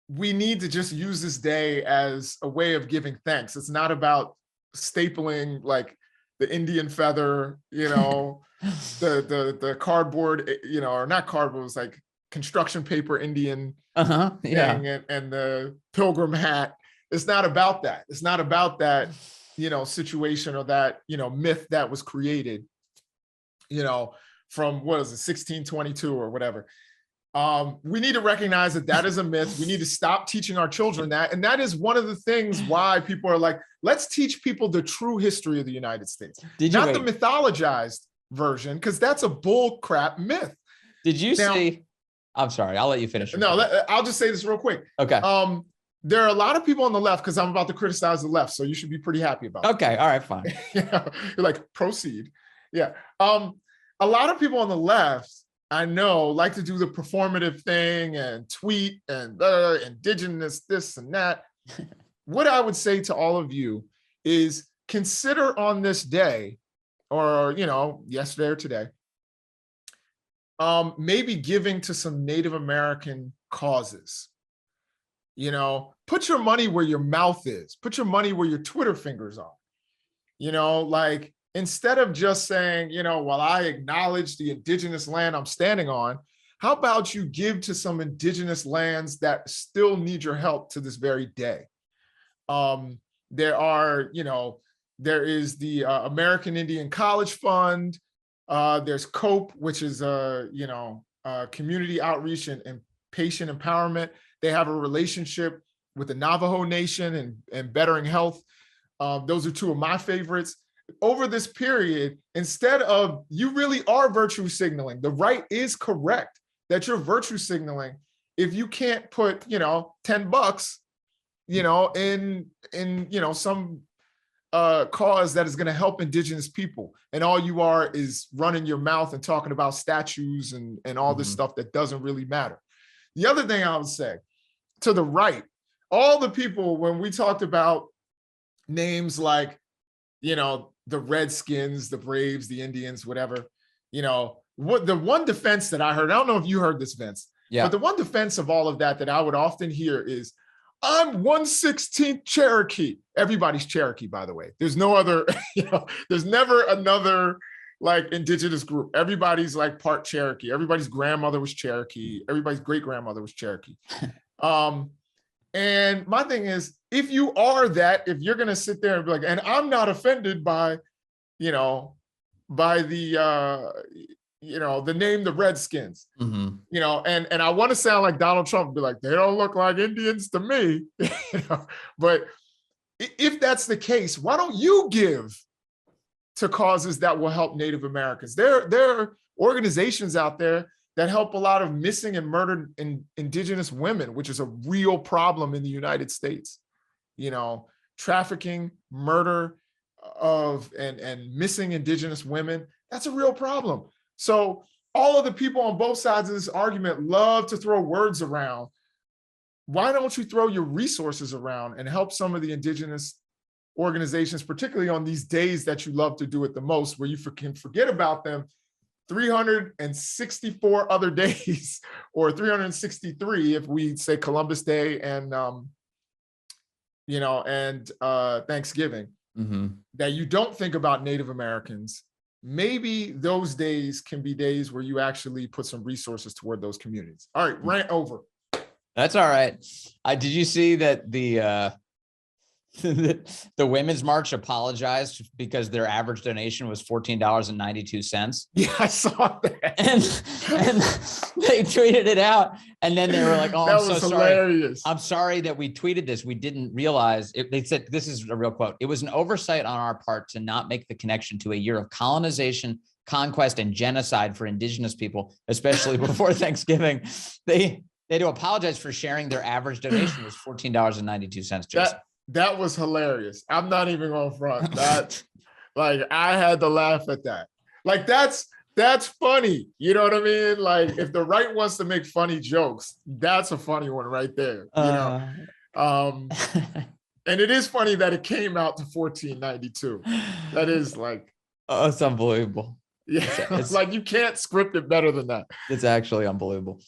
we need to just use this day as a way of giving thanks. It's not about stapling like the Indian feather, the cardboard, or not cardboard, it was like construction paper Indian Yeah. thing, and the pilgrim hat. It's not about that. It's not about that, situation or that, myth that was created, from what is it, 1622 or whatever. We need to recognize that that is a myth. We need to stop teaching our children that. And that is one of the things why people are like, let's teach people the true history of the United States. Not the mythologized version, because that's a bull crap myth. Did you see? I'm sorry, I'll let you finish. No, I'll just say this real quick. Okay. There are a lot of people on the left, because I'm about to criticize the left, so you should be pretty happy about it. Okay, all right, fine. You're like, proceed. Yeah. A lot of people on the left, I know, like to do the performative thing and tweet and indigenous this and that. What I would say to all of you is consider on this day, or, yesterday or today, maybe giving to some Native American causes. Put your money where your mouth is. Put your money where your Twitter fingers are. Like, instead of just saying, well, I acknowledge the indigenous land I'm standing on, how about you give to some indigenous lands that still need your help to this very day? There is the American Indian College Fund. There's COPE, which is community outreach and patient empowerment. They have a relationship with the Navajo Nation and bettering health. Those are two of my favorites. Over this period, instead of, you really are virtue signaling. The right is correct that you're virtue signaling if you can't put, $10, in some cause that is going to help indigenous people, and all you are is running your mouth and talking about statues and all this stuff that doesn't really matter. The other thing I would say to the right, all the people, when we talked about names like, the Redskins, the Braves, the Indians, whatever, what the one defense that I heard, I don't know if you heard this, Vince, but the one defense of all of that I would often hear is, I'm 1/16 Cherokee. Everybody's Cherokee, by the way. There's no other, there's never another like indigenous group. Everybody's like part Cherokee. Everybody's grandmother was Cherokee. Everybody's great grandmother was Cherokee. And my thing is, if you are that, if you're going to sit there and be like, and I'm not offended by, by the name, the Redskins, and I want to sound like Donald Trump, be like, they don't look like Indians to me, but if that's the case, why don't you give to causes that will help Native Americans? There are organizations out there that help a lot of missing and murdered indigenous women, which is a real problem in the United States. Trafficking, murder of and missing indigenous women, that's a real problem. So all of the people on both sides of this argument love to throw words around. Why don't you throw your resources around and help some of the indigenous organizations, particularly on these days that you love to do it the most, where you can forget about them 364 other days, or 363 if we say Columbus Day and Thanksgiving, that you don't think about Native Americans. Maybe those days can be days where you actually put some resources toward those communities. All right, rant over. That's all right. Did you see that the Women's March apologized because their average donation was $14.92? Yeah, I saw that. And they tweeted it out, and then they were like, "Oh, I'm so sorry. I'm sorry that we tweeted this. We didn't realize it." They said, this is a real quote, "It was an oversight on our part to not make the connection to a year of colonization, conquest, and genocide for indigenous people, especially before Thanksgiving." They had to apologize for sharing their average donation was $14.92. Jason. That was hilarious. I'm not even going to front that. Like, I had to laugh at that. Like, that's funny. You know what I mean? Like, if the right wants to make funny jokes, that's a funny one right there. And it is funny that it came out to $14.92. That is like, oh, it's unbelievable. Yeah, it's like you can't script it better than that. It's actually unbelievable.